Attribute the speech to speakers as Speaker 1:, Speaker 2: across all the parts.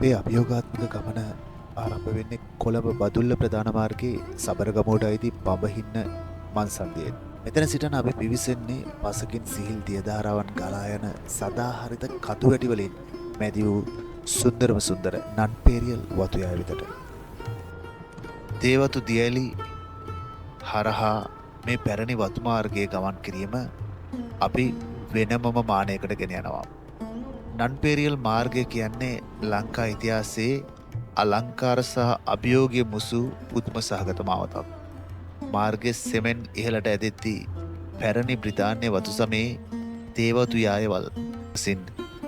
Speaker 1: අපේ අභියෝගාත්මක ගමන ආරම්භ වෙන්නේ කොළඹ බදුල්ල ප්‍රධාන මාර්ගයේ සබරගමුවට අයිති බඹහින්න මංසන්දියෙන්. මෙතන සිටන අපි පිවිසෙන්නේ පසකින් සිහිල් දියධාරාවන් ගලා යන සදාහරිත කඳු වැටි වලින් මැදි වූ සුන්දරම සුන්දර නන්පේරියල් වතුයාය වෙතට. දේවතු දියැලි හරහා මේ පැරණි වතු මාර්ගයේ ගමන් කිරීම අපි වෙනමම මානයකට ගෙන යනවා. නන්පේරියල් මාර්ගය කියන්නේ ලංකා ඉතිහාසයේ අලංකාර සහ අභියෝගය මුසු පුදුම සහගත මාවතක්. මාර්ගයේ සෙමෙන් ඉහළට ඇදෙද්දී පැරණි බ්‍රිතාන්‍ය වතු සමයේ තේවතු යායවල් සින්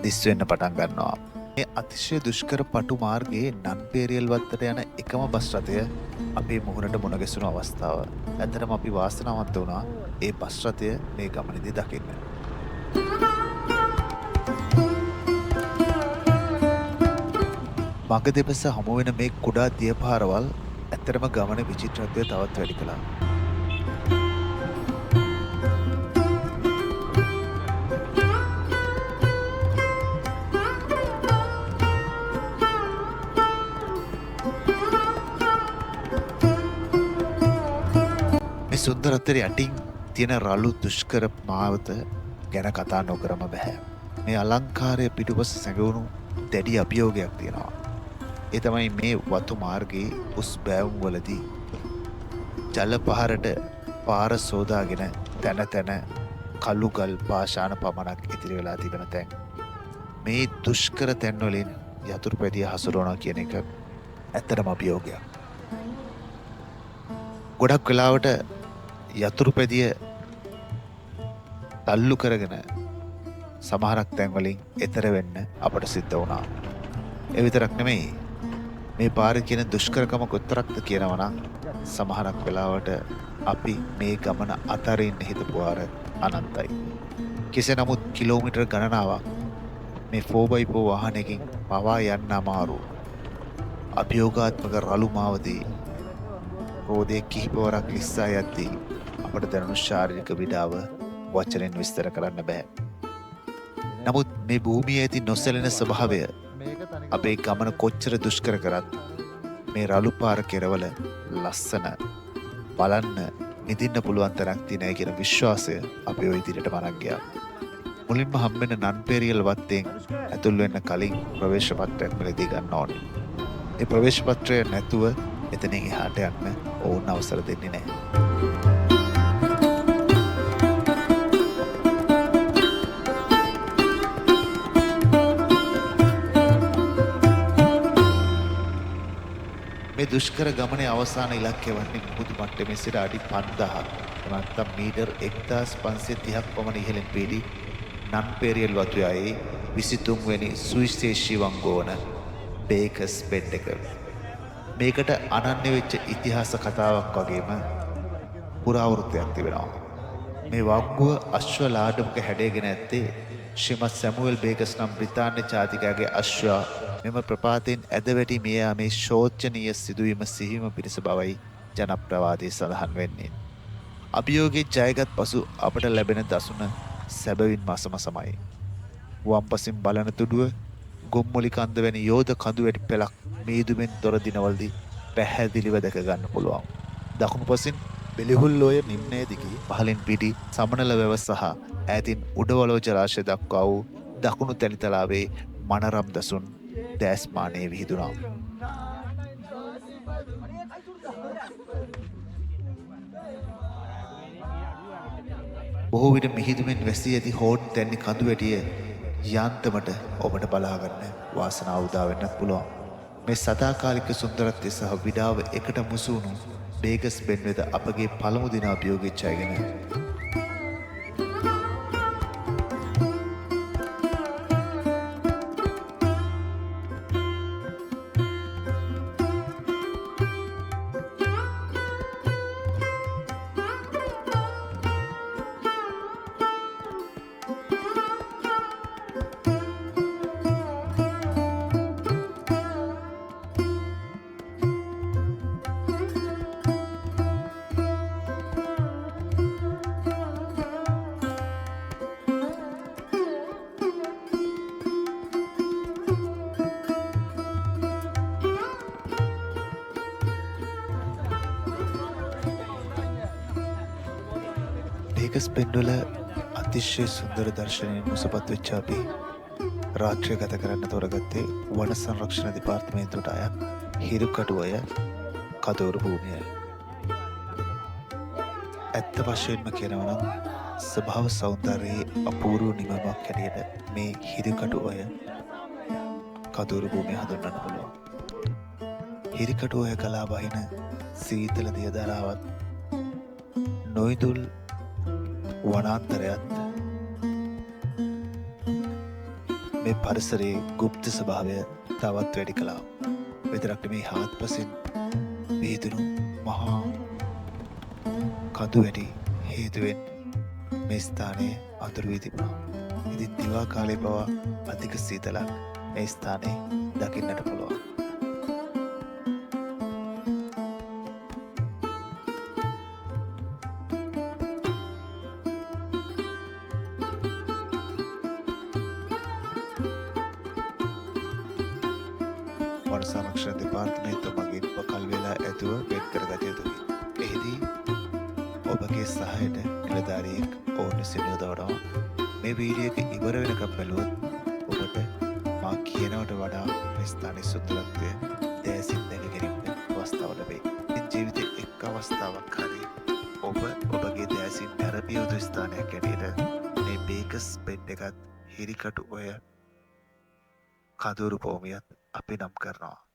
Speaker 1: දිස්වෙන්න පටන් ගන්නවා. මේ අතිශය දුෂ්කර පටු මාර්ගයේ නන්පේරියල් වත්තට යන එකම බස් රථය අපේ මුහුණට මුණ ගැසුණු අවස්ථාව. ඇත්තටම අපි වාසනාවන්ත වුණා ඒ බස් රථය මේ ගමනේදී දකින්න. මග දෙපස හමු වෙන මේ කුඩා දියපාරවල් ඇත්තටම ගමන විචිත්‍රත්වය තවත් වැඩි කළා. මේ සුන්දර අතරේ යටින් තියෙන රළු දුෂ්කර මාවත ගැන කතා නොකරම බෑ. මේ අලංකාරය පිටුපස සැඟවුණු දැඩි අභියෝගයක් තියෙනවා. ඒ තමයි මේ වතු මාර්ගයේ උස් බෑවුම් වලදී ජල පහරට පාර සෝදාගෙන තැන තැන කළු ගල් පාෂාණ පමණක් ඉතිරි වෙලා තිබෙන තැන්. මේ දුෂ්කර තැන් වලින් යතුරුපැදිය හසුරවනවා කියන එක ඇත්තටම අභියෝගයක්. ගොඩක් වෙලාවට යතුරුපැදිය තල්ලු කරගෙන සමහරක් තැන් වලින් එතර වෙන්න අපට සිද්ධ වුණා. ඒ විතරක් නෙමෙයි මේ පාර කියන දුෂ්කරකම කොතරක්ද කියනවා නම් සමහරක් වෙලාවට අපි මේ ගමන අතරින් හිතපු වාර අනන්තයි. කෙසේ නමුත් කිලෝමීටර් ගණනාවක් මේ 4x4 වාහනයකින් පවා යන්න අමාරු අභියෝගාත්මක රළු මාවතේ රෝදේ කිහිපවරක් ලිස්සා යද්දී අපට දැනුණු ශාරීරික විඩාව වචනෙන් විස්තර කරන්න බෑ. නමුත් මේ භූමියේ ඇති නොසැලෙන ස්වභාවය අපේ ගමන කොච්චර දුෂ්කර කරත් මේ රළු පාර කෙරවල ලස්සන බලන්න නිදින්න පුළුවන් තරක් තියෙනයි කියන විශ්වාසය අපි ඔය ඉදිරියට මරන් ගියා. මුලින්ම හම්බෙන නන්පේරියල් වත්තෙන් ඇතුල් වෙන්න කලින් ප්‍රවේශ පත්‍රයක් මිලදී ගන්න ඕනේ. ඒ ප්‍රවේශ පත්‍රය නැතුව එතනින් එහාට යන්න ඕන අවසර දෙන්නේ නැහැ. මේ දුෂ්කර ගමනේ අවසාන ඉලක්කය වන්නේ මුහුදු මට්ටමේ සිට අඩි 5000ක් නැත්නම් මීටර් 1530ක් පමණ ඉහළින් පිහිටි නන්පේරියල් වතුයායේ 23 වෙනි සුවිශේෂී වංගෝවන බේකර්ස් බෙඩ් එක. මේකට අනන්‍ය වෙච්ච ඉතිහාස කතාවක් වගේම පුරාවෘත්තයක් තිබෙනවා. මේ වංගුව අශ්ව ලාඩුවක හැඩයගෙන ඇත්තේ ශ්‍රීමත් සැමුවෙල් බේකර්ස් නම් බ්‍රිතාන්‍ය ජාතිකයාගේ අශ්වයා මෙම ප්‍රපාතයෙන් ඇද වැටි මිය යාමේ ශෝචනීය සිදුවීම සිහිම පිණිස බවයි ජනප්‍රවාදයේ සඳහන් වෙන්නේ. අභියෝගයේ ජයගත් පසු අපට ලැබෙන දසුන සැබවින්ම අසමසමයි. වම්පසින් බලන තුඩුව ගොම්මොලි කන්ද වැනි යෝධ කඳු වැටි පෙළක් මීදුමෙන් තොර දිනවලදී පැහැදිලිව දැක ගන්න පුළුවන්. දකුණු පසින් බෙලිහුල්ලෝය නිම්නය දිගේ පහළින් පිටි සමනල වැව සහ ඈතින් උඩවලෝ ජලාශය දක්වා වූ දකුණු තැනිතලාවේ මනරම් දසුන් දැස්මානයේ විහිදුණා. බොහෝ විට මිහිදුමෙන් වැසී ඇති හෝඩ් තැන්නි කඳු වැටිය යාන්තමට ඔබට බලාගන්න වාසනාව උදා වෙන්නත් පුළුවන්. මේ සදාකාලික සුන්දරත්වය සහ විඩාව එකට මුසුණු බේකර්ස් බෙඩ් වෙත අපගේ පළමු දින අභියෝගයේ ජයගෙන බේකස් පෙන්වල අතිශය සුන්දර දර්ශනයෙන් මුසපත් වෙච්ච අපි රාත්‍රිය ගත කරන්න තෝරගත්තේ වන සංරක්ෂණ දෙපාර්තමේන්තුවට අයත් හිරුකඩුවය කදෝරු භූමියයි. ඇත්ත වශයෙන්ම කියනවා නම් ස්වභාව සෞන්දර්යයේ අපූර්ව නිමවක් හැටියට මේ හිරුකඩුවය කදෝරු භූමිය හඳුන්වන්න පුළුවන්. හිරිකඩුවය ගලා බහින සීතල දියදරාවත් නොයිදුල් වනාන්තරයත් මේ පරිසරයේ ගුප්ත ස්වභාවය තවත් වැඩි කළා. විතරක් මේ හාත්පසින් විහිදුණු මහා කඳු වැඩි හේතුවෙන් මේ ස්ථානයේ අඳුරු වී තිබුණා. ඉතින් දිවා කාලේ පවා අධික සීතලක් මේ ස්ථානයේ දකින්නට පුළුවන්. වන සංරක්ෂණ දෙපාර්තමේන්තුව මගින් වකල් වෙලා ඇතුව වෙන් කරගත යුතුයි. එහිදී ඔබගේ සහයට නිලධාරියෙක් ඔවුන් විසින් යොදවනවා. මේ වීඩියෝ එක ඉවර වෙනකම් බැලුවොත් ඔබට මා කියනවට වඩා මේ ස්ථානයේ සුන්දරත්වය දැසින් දැක ගැනීමට අවස්ථාව ලැබේ. ජීවිතේ එක් අවස්ථාවක් හරි ඔබ ඔබගේ දැසින් නැරඹිය යුතු ස්ථානයක් හැටියට මේ බේකස් බෙඩ් එකත් හිරිකටු ඔය කඳුරු භූමියත් අපි නම් කරනවා.